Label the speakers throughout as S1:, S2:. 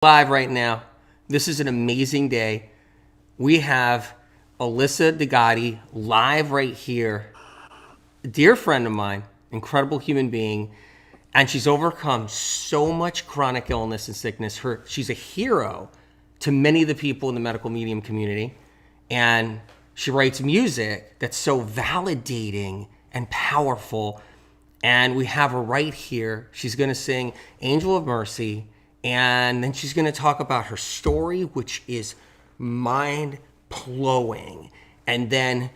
S1: Live right now. This is an amazing day. We have Alyssa Degati live right here. A dear friend of mine, incredible human being, and she's overcome so much chronic illness and sickness. She's a hero to many of the people in the medical medium community, and she writes music that's so validating and powerful. And we have her right here. She's going to sing Angel of Mercy. And then she's going to talk about her story, which is mind blowing. And then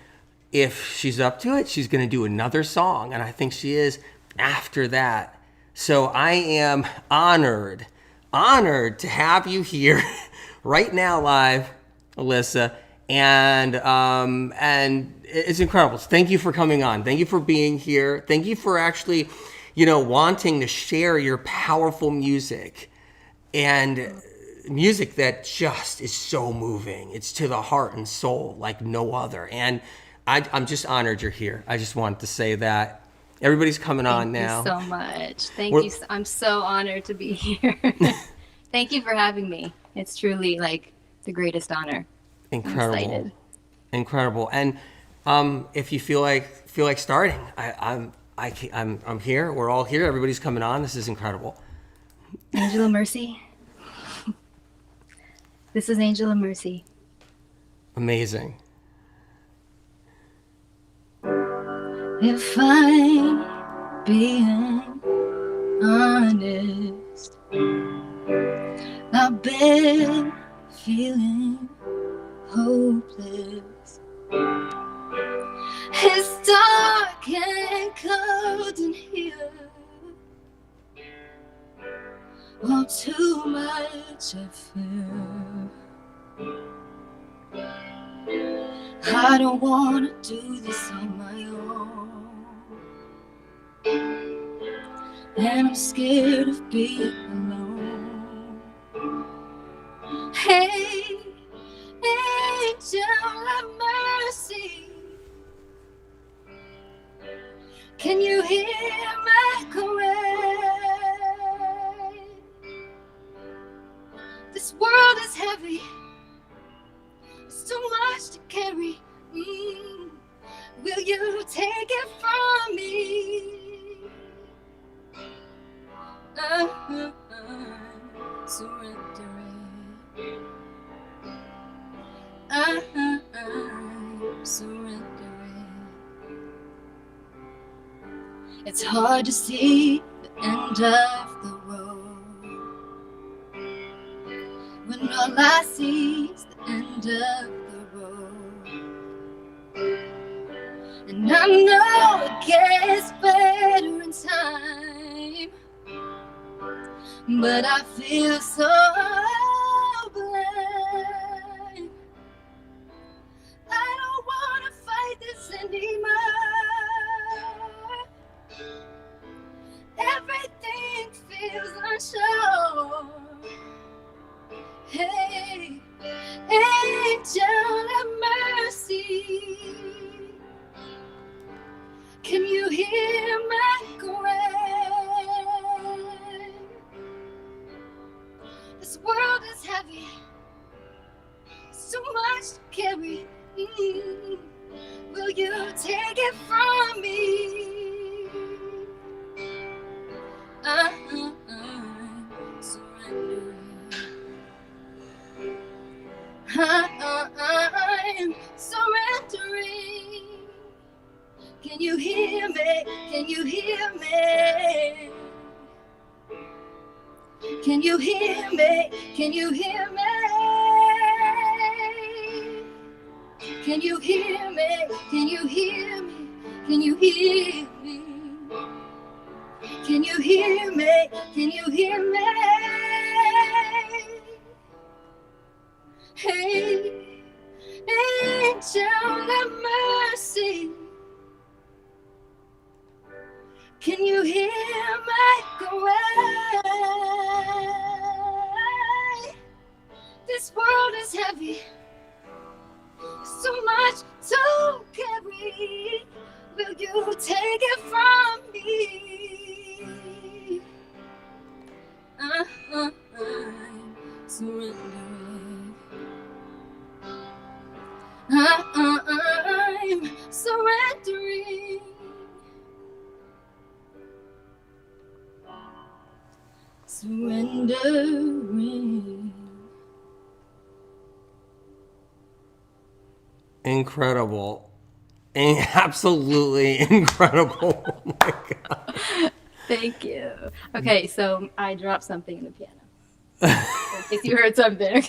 S1: if she's up to it, she's going to do another song. And I think she is after that. So I am honored to have you here right now live, Alyssa. And it's incredible. So thank you for coming on. Thank you for being here. Thank you for actually, wanting to share your powerful music. And music that just is so moving. It's to the heart and soul like no other. And I'm just honored you're here. I just wanted to say that. Everybody's coming on now.
S2: Thank you so much. Thank you. I'm so honored to be here. Thank you for having me. It's truly like the greatest honor.
S1: Incredible. Incredible. And if you feel like starting, I'm here. We're all here. Everybody's coming on. This is incredible.
S2: Angel of Mercy. This is Angel of Mercy.
S1: Amazing.
S2: If I'm being honest, I've been feeling hopeless. It's dark and cold in here. Oh, too much I fear. I don't wanna do this on my own, and I'm scared of being alone. Hey, angel of mercy, can you hear my cry? This world is heavy, it's too much to carry. Will you take it from me? I'm surrendering. I'm surrendering. It's hard to see the end of the road when all I see is the end of the road. And I know it gets better in time, but I feel so blind. I don't wanna fight this anymore. Everything feels unsure. Hey, angel of mercy, can you hear my cry? This world is heavy, it's too much to carry. Will you take it from me? I'm surrendering. I'm surrendering. Can you hear me? Can you hear me? Can you hear me? Can you hear me? Can you hear me? Can you hear me? Can you hear me? Can you hear me? Can you hear me? Hey, angel of mercy, can you hear my cry? This world is heavy, so much to carry. Will you take it from me? I'm surrendering. I'm surrendering. Surrendering.
S1: Incredible. Absolutely incredible. Oh my God.
S2: Thank you. Okay, so I dropped something in the piano. In case you heard something.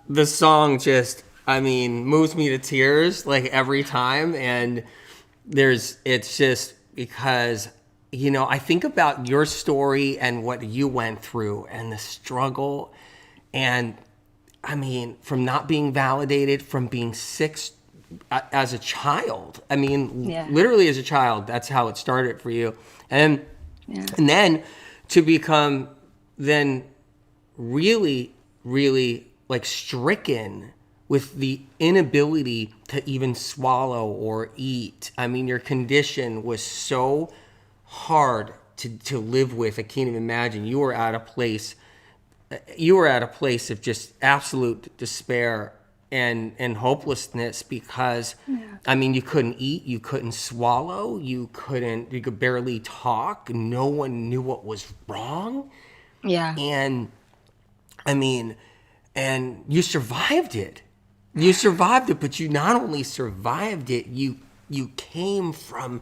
S1: The song just, I mean, moves me to tears like every time. And it's just because, I think about your story and what you went through and the struggle. And I mean, from not being validated, from being sick as a child. I mean,
S2: Yeah.
S1: literally as a child, that's how it started for you. And
S2: Yeah.
S1: and then to become then really, really like stricken with the inability to even swallow or eat. I mean, your condition was so hard to live with. I can't even imagine. You were at a place of just absolute despair and hopelessness because I mean, you couldn't eat, you couldn't swallow, you could barely talk, no one knew what was wrong.
S2: Yeah.
S1: And I mean, and you survived it. You survived it, but you not only survived it, you came from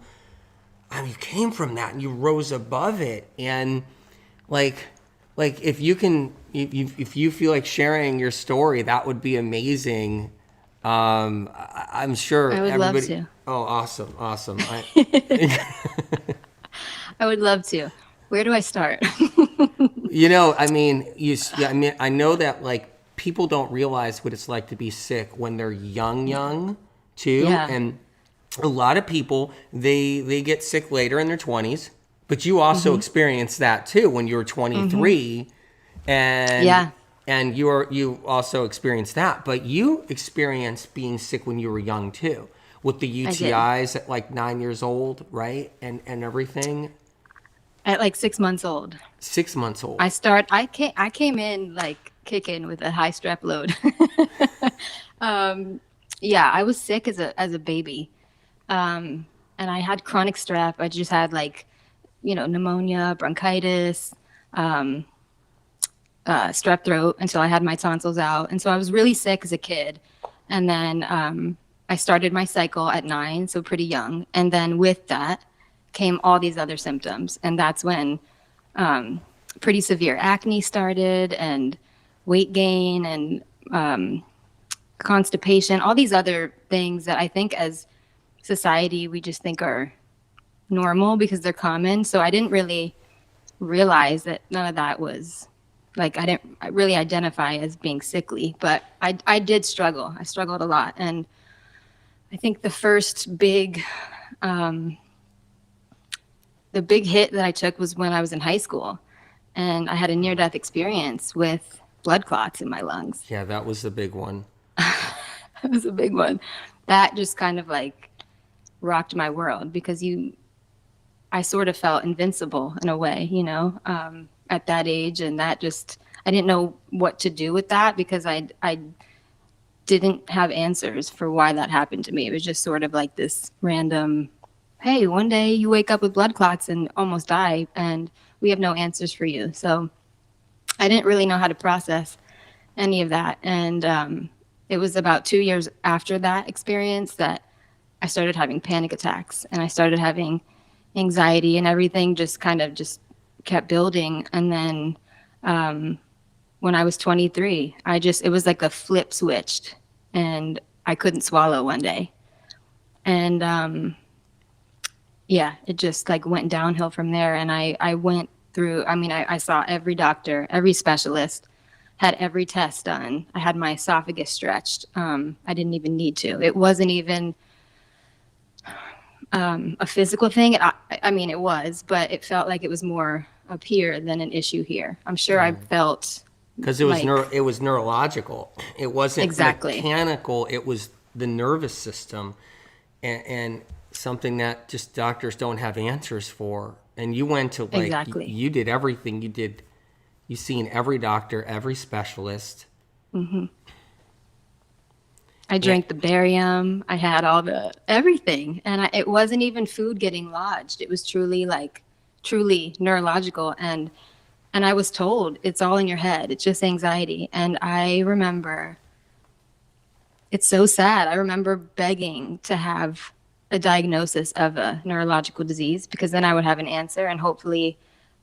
S1: that and you rose above it. And like if you feel like sharing your story, that would be amazing. I'm sure
S2: I would
S1: everybody.
S2: love to.
S1: Oh, awesome.
S2: I would love to. Where do I start?
S1: I mean, I know that like people don't realize what it's like to be sick when they're young too.
S2: Yeah.
S1: And a lot of people, they get sick later in their 20s, but you also experienced that too when you were 23. And
S2: Yeah.
S1: and you also experienced that, but you experienced being sick when you were young too, with the UTIs at like 9 years old, right? And everything.
S2: At like 6 months old.
S1: 6 months old.
S2: I came in like kicking with a high strep load. Yeah, I was sick as a baby. And I had chronic strep. I just had like, pneumonia, bronchitis, strep throat until I had my tonsils out. And so I was really sick as a kid. And then I started my cycle at 9, so pretty young. And then with that came all these other symptoms. And that's when pretty severe acne started, and weight gain, and constipation, all these other things that I think as society we just think are normal because they're common. So I didn't really realize that none of that was like, I didn't really identify as being sickly, but I did struggle. I struggled a lot. And I think the first big hit that I took was when I was in high school, and I had a near-death experience with blood clots in my lungs.
S1: Yeah, that was the big one.
S2: It was a big one. That just kind of like rocked my world because I sort of felt invincible in a way, at that age. And that just, I didn't know what to do with that because I didn't have answers for why that happened to me. It was just sort of like this random, hey, one day you wake up with blood clots and almost die, and we have no answers for you. So I didn't really know how to process any of that. And it was about 2 years after that experience that I started having panic attacks, and I started having anxiety, and everything just kind of just kept building. And then when I was 23, it was like a flip switched, and I couldn't swallow one day. And yeah, it just like went downhill from there. And I went through, I saw every doctor, every specialist, had every test done. I had my esophagus stretched. I didn't even need to. It wasn't even a physical thing. It was, but it felt like it was more up here than an issue here. I'm sure I felt
S1: because it was neurological. It wasn't
S2: exactly
S1: mechanical. It was the nervous system, and something that just doctors don't have answers for. And you went to like,
S2: Exactly.
S1: you did everything. You seen every doctor, every specialist.
S2: I
S1: Yeah.
S2: drank the barium. I had all the everything, and it wasn't even food getting lodged. It was truly like truly neurological, and I was told it's all in your head. It's just anxiety. And I remember it's so sad. I remember begging to have a diagnosis of a neurological disease because then I would have an answer and hopefully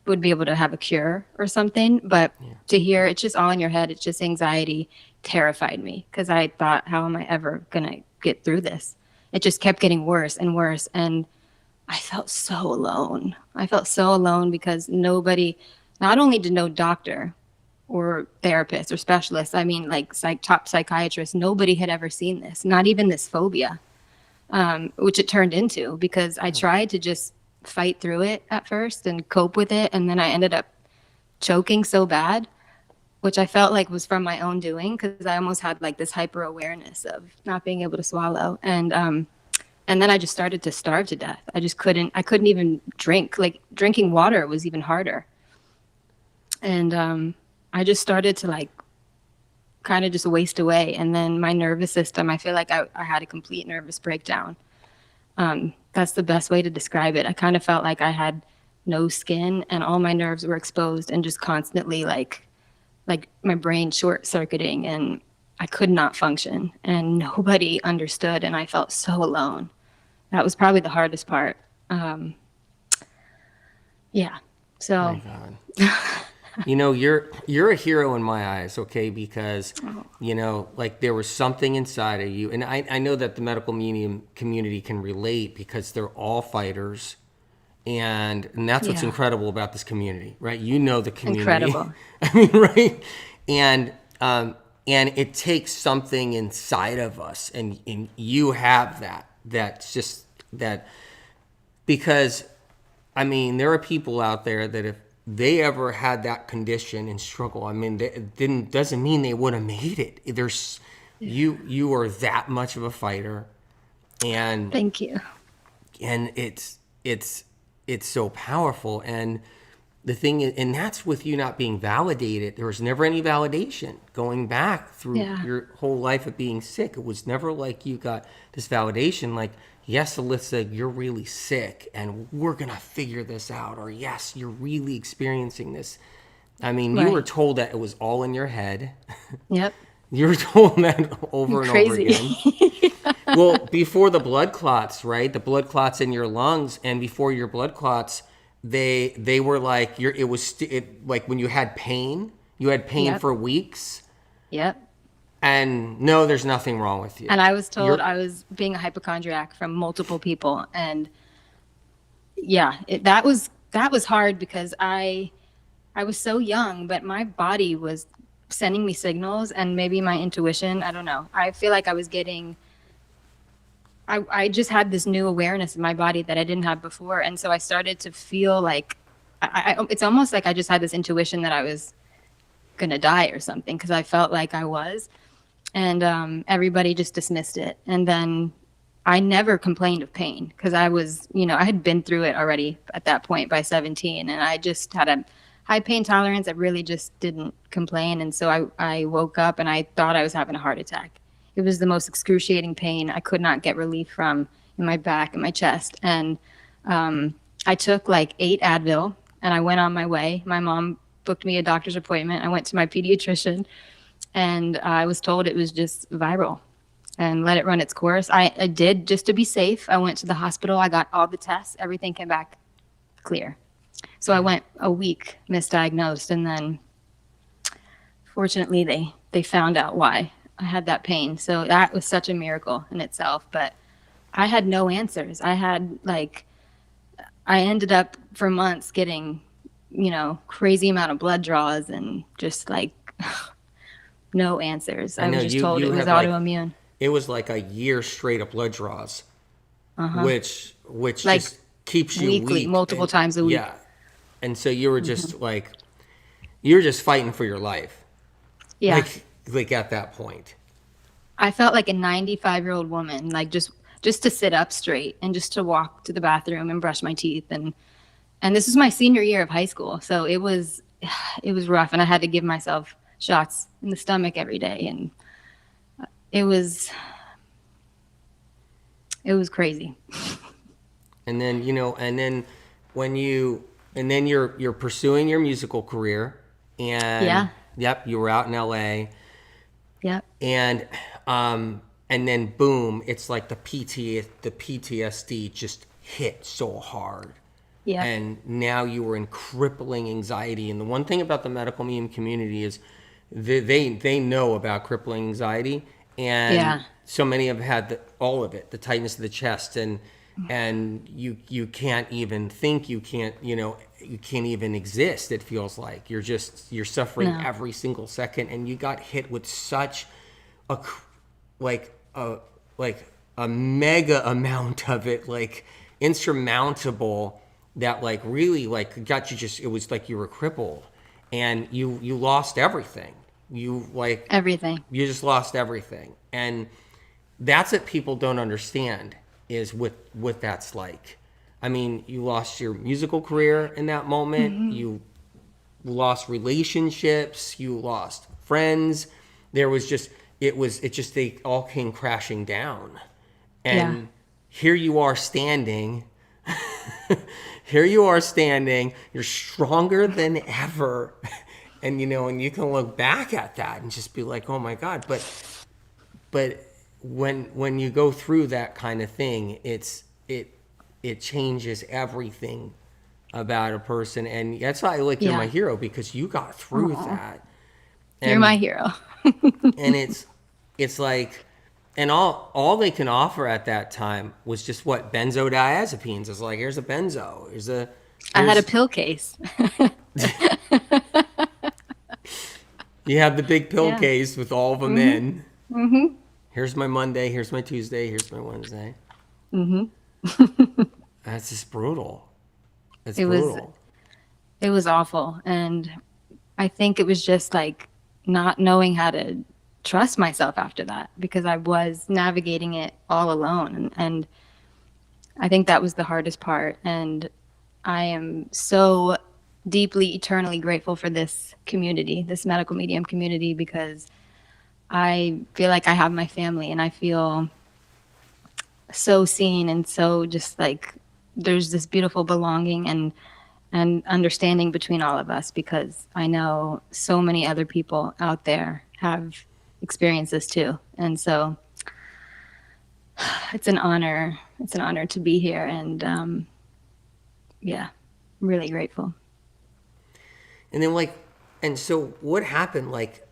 S2: would be able to have a cure or something. But to hear it's just all in your head, it's just anxiety, terrified me because I thought, how am I ever going to get through this? It just kept getting worse and worse. And I felt so alone. I felt so alone because nobody, not only did no doctor or therapist or specialist, I mean, like top psychiatrist, nobody had ever seen this, not even this phobia, which it turned into because I tried to just fight through it at first and cope with it. And then I ended up choking so bad, which I felt like was from my own doing because I almost had like this hyper awareness of not being able to swallow. And then I just started to starve to death. I couldn't even drink. Like drinking water was even harder. And I just started to like kind of just waste away. And then my nervous system, I feel like I had a complete nervous breakdown. That's the best way to describe it. I kind of felt like I had no skin and all my nerves were exposed and just constantly like my brain short circuiting and I could not function and nobody understood and I felt so alone. That was probably the hardest part. Yeah.
S1: My
S2: So
S1: God. You're a hero in my eyes, okay? Because, like there was something inside of you. And I know that the medical community can relate because they're all fighters. And that's what's
S2: yeah,
S1: incredible about this community, right? You know the community.
S2: incredible.
S1: I mean, right? And it takes something inside of us. And you have that. That's just that. Because, I mean, there are people out there that if they ever had that condition and struggle, I mean, it doesn't mean they would have made it. You are that much of a fighter, and
S2: Thank you.
S1: it's so powerful. And the thing is, and that's with you not being validated. There was never any validation going back through
S2: Yeah.
S1: your whole life of being sick. It was never like you got this validation like, yes, Alyssa, you're really sick and we're going to figure this out. Or yes, you're really experiencing this. I mean, you
S2: Right.
S1: were told that it was all in your head.
S2: Yep.
S1: You were told that over and over
S2: Crazy.
S1: again. Well, before the blood clots, right? The blood clots in your lungs, and before your blood clots, they were like like when you had pain
S2: Yep.
S1: for weeks,
S2: Yep.
S1: and no, there's nothing wrong with you.
S2: And I was told
S1: You're-
S2: I was being a hypochondriac from multiple people. And yeah, that was hard because I was so young, but my body was sending me signals and maybe my intuition, I don't know. I feel like I was getting I just had this new awareness in my body that I didn't have before. And so I started to feel like it's almost like I just had this intuition that I was going to die or something because I felt like I was. And everybody just dismissed it. And then I never complained of pain because I was, I had been through it already at that point by 17. And I just had a high pain tolerance. I really just didn't complain. And so I woke up and I thought I was having a heart attack. It was the most excruciating pain I could not get relief from in my back and my chest. And I took like 8 Advil and I went on my way. My mom booked me a doctor's appointment. I went to my pediatrician and I was told it was just viral and let it run its course. I did just to be safe. I went to the hospital. I got all the tests. Everything came back clear. So I went a week misdiagnosed. And then fortunately they found out why I had that pain. So that was such a miracle in itself. But I had no answers. I ended up for months getting, crazy amount of blood draws and just like no answers. I
S1: know
S2: was just
S1: you
S2: told it was
S1: had, like,
S2: autoimmune.
S1: it was like a year straight of blood draws, which
S2: Like,
S1: just keeps you
S2: weekly,
S1: weak.
S2: multiple
S1: And-
S2: times a week.
S1: Yeah, and so you were just like, you're just fighting for your life.
S2: Yeah.
S1: Like at that point.
S2: I felt like a 95-year-old woman, like just to sit up straight and just to walk to the bathroom and brush my teeth. And And this was my senior year of high school, so it was rough, and I had to give myself shots in the stomach every day, and it was it was crazy.
S1: And then, and then when you're pursuing your musical career, and
S2: Yeah.
S1: yep, you were out in LA,
S2: Yep.
S1: and and then boom, it's like the PTSD just hit so hard.
S2: Yep.
S1: And now you were in crippling anxiety. And the one thing about the medical meme community is they know about crippling anxiety, and
S2: Yeah.
S1: so many have had all of it, the tightness of the chest, and you can't even think, you can't even exist. It feels like you're suffering
S2: No.
S1: every single second, and you got hit with such a like a like a mega amount of it, like insurmountable, that like really like got you, just it was like you were crippled, and you lost everything.
S2: Everything.
S1: You just lost everything. And that's what people don't understand, is what that's like. I mean, you lost your musical career in that moment. You lost relationships, you lost friends. There was just it just they all came crashing down.
S2: Yeah.
S1: And here you are standing. Here you are standing. You're stronger than ever. And and you can look back at that and just be like, "Oh my God." But when you go through that kind of thing, it changes everything about a person. And that's why, like, you're my
S2: Yeah.
S1: hero, because you got through
S2: Aw.
S1: that.
S2: You're
S1: And
S2: my hero.
S1: and it's like, and all they can offer at that time was just what, benzodiazepines. It's like, here's a benzo,
S2: I had a
S1: here's
S2: pill case.
S1: you have the big pill
S2: Yeah.
S1: case with all of them
S2: Mhm.
S1: in.
S2: Mhm.
S1: Here's my Monday, here's my Tuesday, here's my Wednesday.
S2: Mhm.
S1: That's just brutal. It's
S2: It was
S1: brutal.
S2: it was awful, and I think it was just like not knowing how to trust myself after that, because I was navigating it all alone, and I think that was the hardest part. And I am so deeply, eternally grateful for this community, this medical medium community, because I feel like I have my family, and I feel so seen, and so just like there's this beautiful belonging and understanding between all of us, because I know so many other people out there have experienced this too. And so it's an honor. It's an honor to be here. And yeah, I'm really grateful.
S1: And then, like, and so what happened? Like,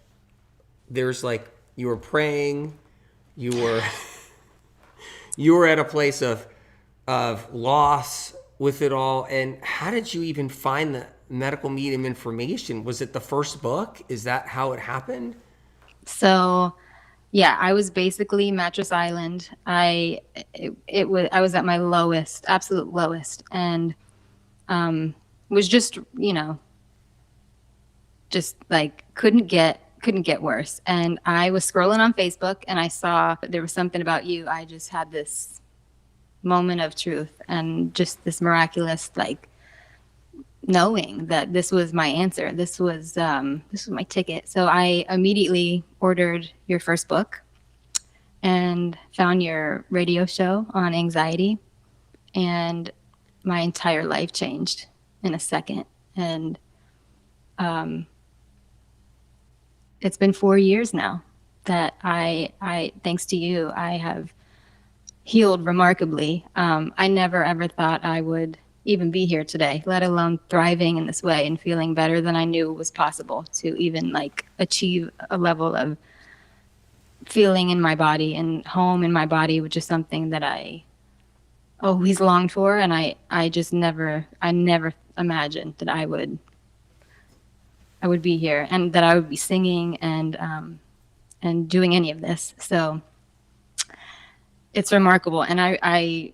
S1: there's like, you were praying, you were you were at a place of loss with it all. And how did you even find the medical medium information? Was it the first book? Is that how it happened?
S2: So yeah, I was basically Mattress Island. It was I was at my lowest, absolute lowest, and was just just like couldn't get worse. And I was scrolling on Facebook, and I saw there was something about you. I just had this moment of truth, and just this miraculous, like, knowing that this was my answer. This was my ticket. So I immediately ordered your first book and found your radio show on anxiety, and my entire life changed in a second. And it's been 4 years now that I thanks to you, I have healed remarkably. I never ever thought I would even be here today, let alone thriving in this way and feeling better than I knew was possible to even like achieve a level of feeling in my body and home in my body, which is something that I always longed for. And I just I never imagined that I would be here, and that I would be singing and doing any of this. So it's remarkable. And I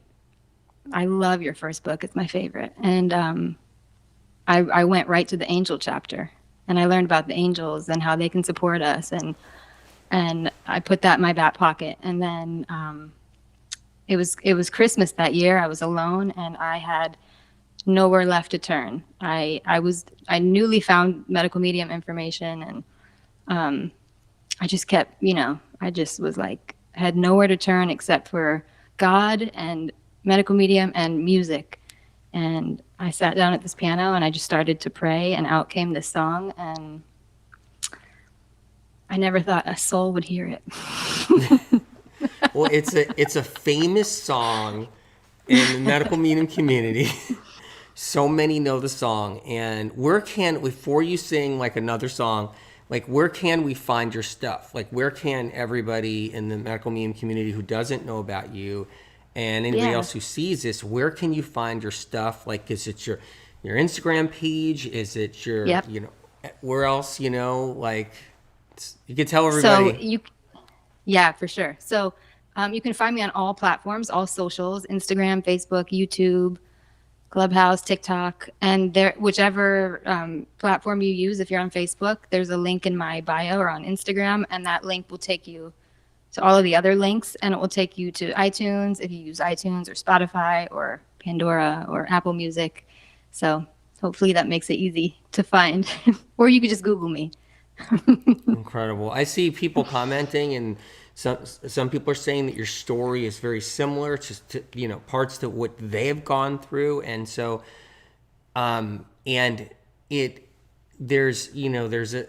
S2: love your first book. It's my favorite. And I went right to the angel chapter, and I learned about the angels and how they can support us. And I put that in my back pocket. And then it was Christmas that year. I was alone, and I had nowhere left to turn. I newly found medical medium information, and I just kept, I just was like, had nowhere to turn except for God and medical medium and music. And I sat down at this piano and I just started to pray, and out came this song, and I never thought a soul would hear it.
S1: Well, it's a famous song in the medical medium community. So many know the song. And before you sing like another song, like where can we find your stuff? Like where can everybody in the medical medium community who doesn't know about you and anybody
S2: Yeah.
S1: else who sees this, where can you find your stuff? Like, is it your Instagram page? Is it your,
S2: Yep.
S1: where else, like you can tell
S2: So
S1: everybody.
S2: yeah, for sure. So you can find me on all platforms, all socials: Instagram, Facebook, YouTube, Clubhouse, TikTok, and there, whichever platform you use. If you're on Facebook, there's a link in my bio, or on Instagram, and that link will take you to all of the other links, and it will take you to iTunes if you use iTunes, or Spotify, or Pandora, or Apple Music. So hopefully that makes it easy to find. Or you could just Google me.
S1: Incredible. I see people commenting, and some people are saying that your story is very similar to parts to what they've gone through, and so and it there's a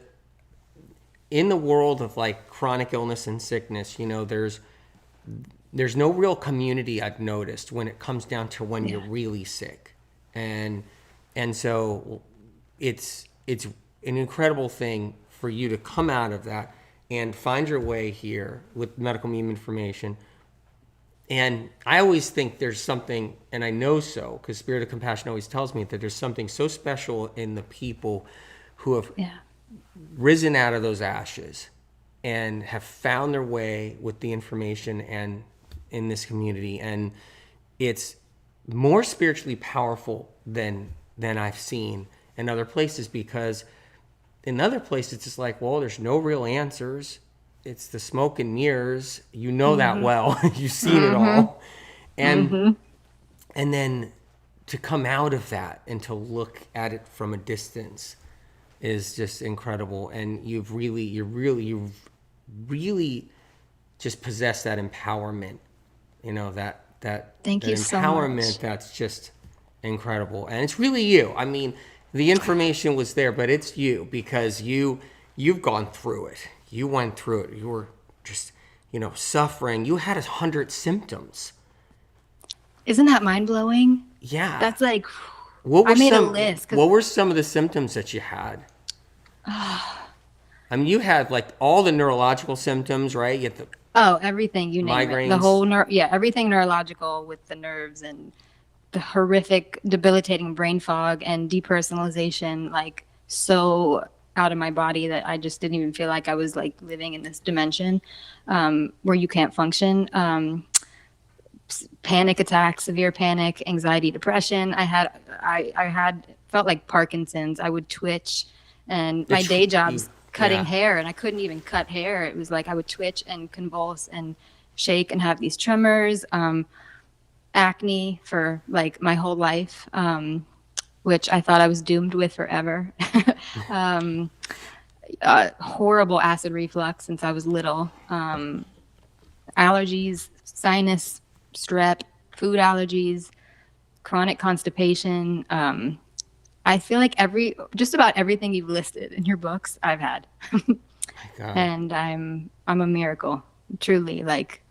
S1: in the world of like chronic illness and sickness, there's no real community I've noticed when it comes down to when you're
S2: Yeah.
S1: really sick, and so it's an incredible thing for you to come out of that and find your way here with medical meme information. And I always think there's something, and I know so because Spirit of Compassion always tells me that there's something so special in the people who have
S2: Yeah.
S1: risen out of those ashes and have found their way with the information and in this community. And it's more spiritually powerful than I've seen in other places, because in other places it's just like, well, there's no real answers. It's the smoke and mirrors. You know that well. You've seen it all. And and then to come out of that and to look at it from a distance is just incredible. And you've really just possessed that empowerment,
S2: Thank
S1: that
S2: you so
S1: empowerment
S2: much.
S1: that's just incredible. And it's really you. I mean, the information was there, but it's you, because you've gone through it. You went through it. You were just, suffering. You had 100 symptoms.
S2: Isn't that mind blowing?
S1: Yeah.
S2: That's like,
S1: What
S2: I
S1: were
S2: made a
S1: some
S2: list because,
S1: what were some of the symptoms that you had? I mean, you had like all the neurological symptoms, right? You had the
S2: oh, everything, you name it. The
S1: migraines.
S2: whole, yeah, everything neurological with the nerves, and the horrific, debilitating brain fog and depersonalization, like so out of my body that I just didn't even feel like I was like living in this dimension where you can't function. Panic attacks, severe panic, anxiety, depression. I had felt like Parkinson's. I would twitch, and my day job's cutting
S1: Yeah.
S2: hair, and I couldn't even cut hair. It was like I would twitch and convulse and shake and have these tremors. Acne for like my whole life, which I thought I was doomed with forever. Horrible acid reflux since I was little. Allergies, sinus, strep, food allergies, chronic constipation. I feel like just about everything you've listed in your books, I've had,
S1: My God.
S2: and I'm a miracle, truly. Like,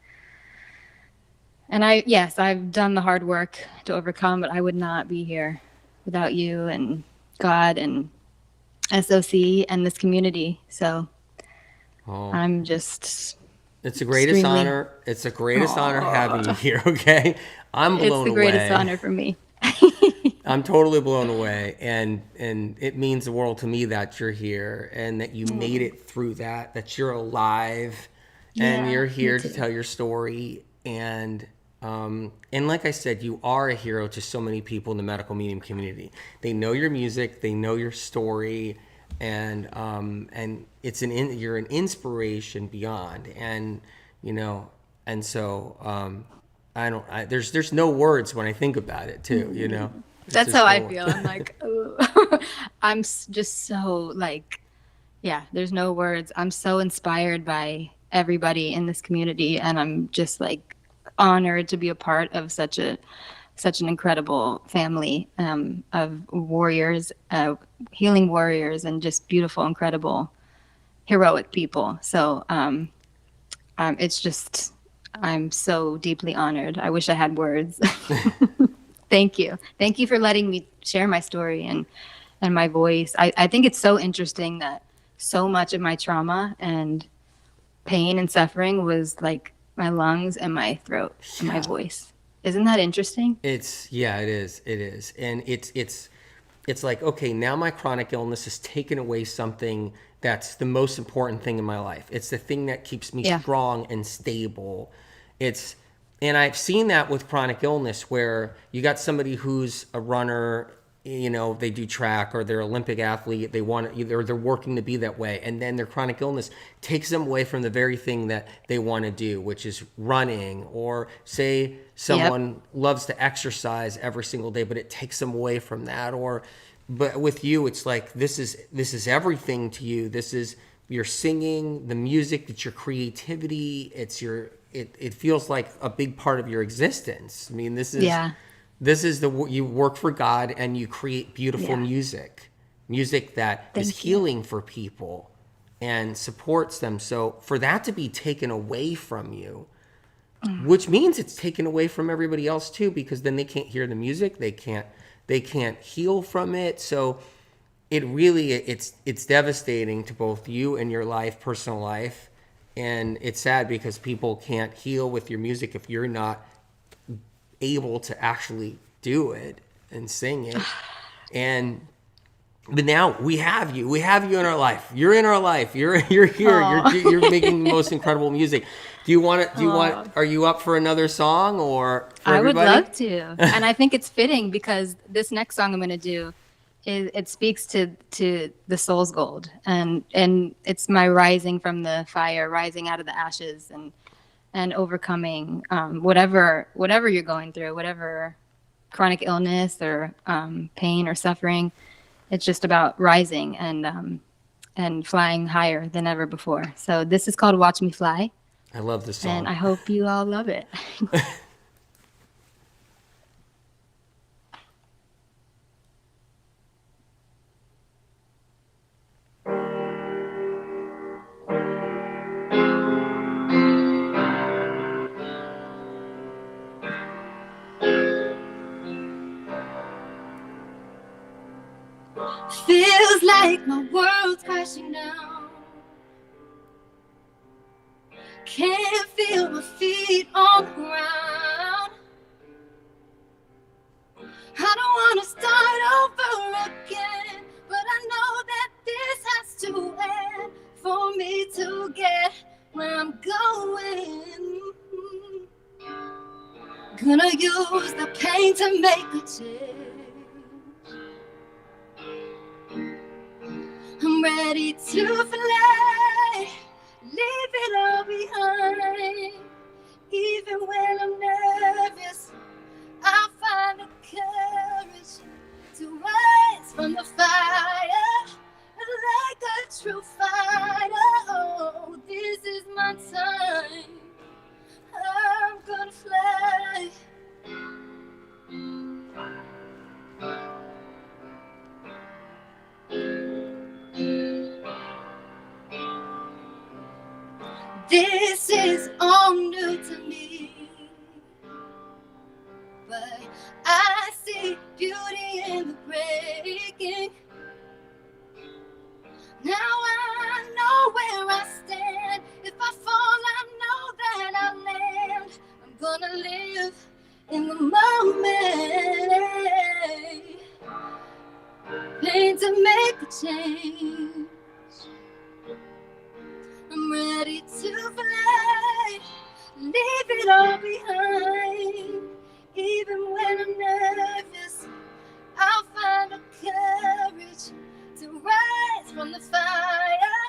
S2: and yes, I've done the hard work to overcome, but I would not be here without you and God and SOC and this community. So
S1: Oh,
S2: I'm just
S1: it's the greatest
S2: extremely,
S1: honor. It's the greatest honor having you here. Okay, I'm
S2: it's
S1: blown
S2: the greatest
S1: away.
S2: honor for me.
S1: I'm totally blown away, and it means the world to me that you're here and that you made it through that. That you're alive, and
S2: Yeah,
S1: you're
S2: me
S1: here to
S2: too.
S1: tell your story. And like I said, you are a hero to so many people in the medical medium community. They know your music, they know your story, and you're an inspiration beyond. And and so there's no words when I think about it too. It's
S2: That's
S1: just
S2: how I
S1: no.
S2: feel. I'm like, oh. Just so like, yeah, there's no words. I'm so inspired by everybody in this community, and I'm just like honored to be a part of such an incredible family of warriors, healing warriors, and just beautiful, incredible, heroic people. So it's just, I'm so deeply honored. I wish I had words. Thank you. Thank you for letting me share my story and my voice. I think it's so interesting that so much of my trauma and pain and suffering was like my lungs and my throat and my
S1: Yeah.
S2: voice. Isn't that interesting?
S1: It's yeah, it is. It is. And it's like, okay, now my chronic illness has taken away something that's the most important thing in my life. It's the thing that keeps me
S2: Yeah.
S1: strong and stable. It's and I've seen that with chronic illness where you got somebody who's a runner, they do track or they're Olympic athlete, they want to, either they're working to be that way, and then their chronic illness takes them away from the very thing that they want to do, which is running. Or say
S2: Yep.
S1: someone loves to exercise every single day, but it takes them away from that. Or but with you, it's like this is everything to you. This is your singing, the music, it's your creativity, it feels like a big part of your existence. I mean,
S2: Yeah.
S1: this is you work for God and you create beautiful
S2: Yeah.
S1: music that is
S2: Thank you.
S1: healing for people and supports them. So for that to be taken away from you, which means it's taken away from everybody else too, because then they can't hear the music, they can't heal from it. So it's devastating to both you and your personal life. And it's sad because people can't heal with your music if you're not able to actually do it and sing it. And but now we have you in our life. You're in our life. You're here.
S2: Oh.
S1: You're making the most incredible music.
S2: Oh.
S1: Are you up for another song or for
S2: I would
S1: everybody?
S2: love to. And I think it's fitting because this next song I'm going to do it speaks to the soul's gold, and it's my rising from the fire, rising out of the ashes, and overcoming whatever you're going through, whatever chronic illness or pain or suffering. It's just about rising and flying higher than ever before. So this is called "Watch Me Fly,"
S1: I love this
S2: and
S1: song.
S2: I hope you all love it. Feels like my world's crashing down. Can't feel my feet on the ground. I don't want to start over again, but I know that this has to end for me to get where I'm going. Gonna use the pain to make a change. I'm ready to fly, leave it all behind. Even when I'm nervous, I'll find the courage to rise from the fire like a true fighter. Oh, this is my time. I'm gonna fly. This is all new to me, but I see beauty in the breaking. Now I know where I stand. If I fall, I know that I'll land. I'm gonna live in the moment, pain to make a change. I'm ready to fly, leave it all behind. Even when I'm nervous, I'll find the courage to rise from the fire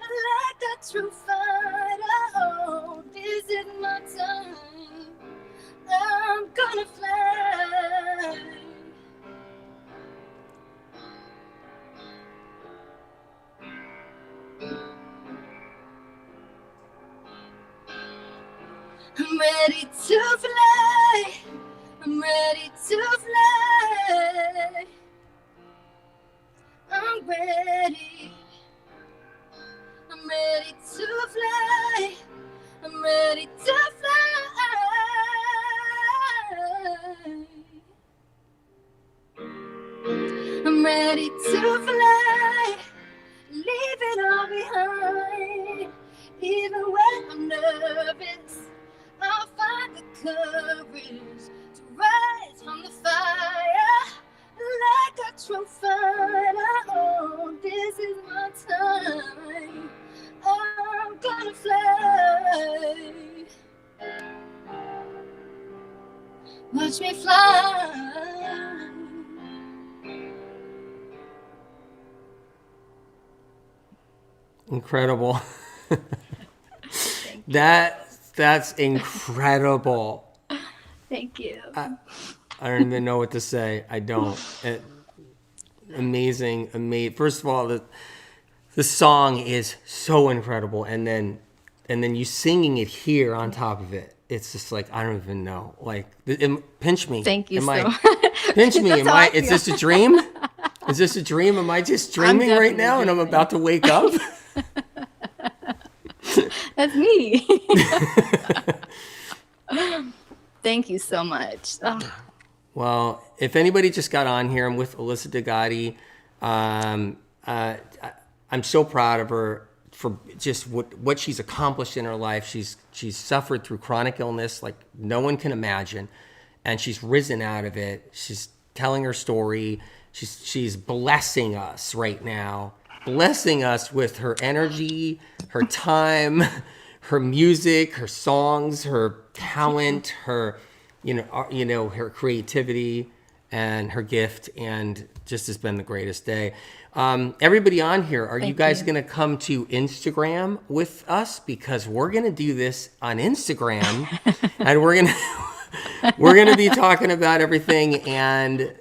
S2: like a true fighter. Oh, this is my time. I'm gonna fly. I'm ready to fly. I'm ready to fly. I'm ready. I'm ready to fly. I'm ready to fly. I'm ready to fly. Leave it all behind. Even when I'm nervous, I'll find the courage to rise from the fire. Like a true fighter, oh, this is my time. I'm gonna fly. Watch me fly.
S1: Incredible. That's incredible.
S2: Thank you.
S1: I don't even know what to say. I don't. Amazing. First of all, the song is so incredible, and then you singing it here on top of it. It's just like, I don't even know. Like, pinch me.
S2: Thank you
S1: Pinch me.
S2: That's how I
S1: Is
S2: feel.
S1: this a dream? Is this a dream? Am I just dreaming right now and I'm about to wake up?
S2: That's me. Thank you so much. Oh.
S1: Well, if anybody just got on here, I'm with Alyssa Degati. I'm so proud of her for just what she's accomplished in her life. She's suffered through chronic illness like no one can imagine, and she's risen out of it. She's telling her story. She's blessing us right now, blessing us with her energy, her time, her music, her songs, her talent, her her creativity and her gift, and just has been the greatest day. Everybody on here, are you guys going to come to Instagram with us? Because we're going to do this on Instagram, and we're going to be talking about everything. And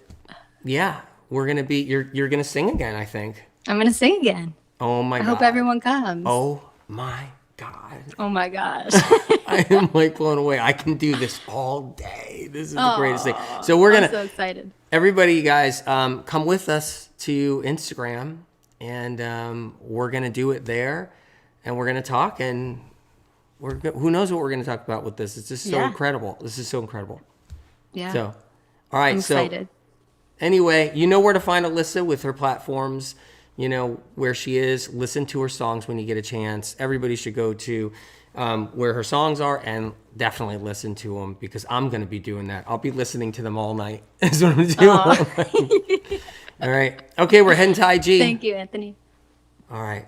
S1: yeah, we're going to be, you're going to sing again, I think.
S2: I'm going to sing again.
S1: Oh my God.
S2: I hope everyone comes.
S1: Oh my God.
S2: Oh my gosh.
S1: I am like blown away. I can do this all day. This is the greatest thing. So we're going to,
S2: I'm so excited.
S1: Everybody, you guys, come with us to Instagram, and we're going to do it there, and we're going to talk, and who knows what we're going to talk about with this. It's just so incredible. This is so incredible.
S2: Yeah.
S1: So, all right.
S2: I'm excited.
S1: So anyway, you know where to find Alyssa with her platforms. You know where she is. Listen to her songs when you get a chance. Everybody should go to where her songs are and definitely listen to them, because I'm going to be doing that. I'll be listening to them all night. Is what I'm doing. All right. Okay, we're heading to IG.
S2: Thank you, Anthony.
S1: All right.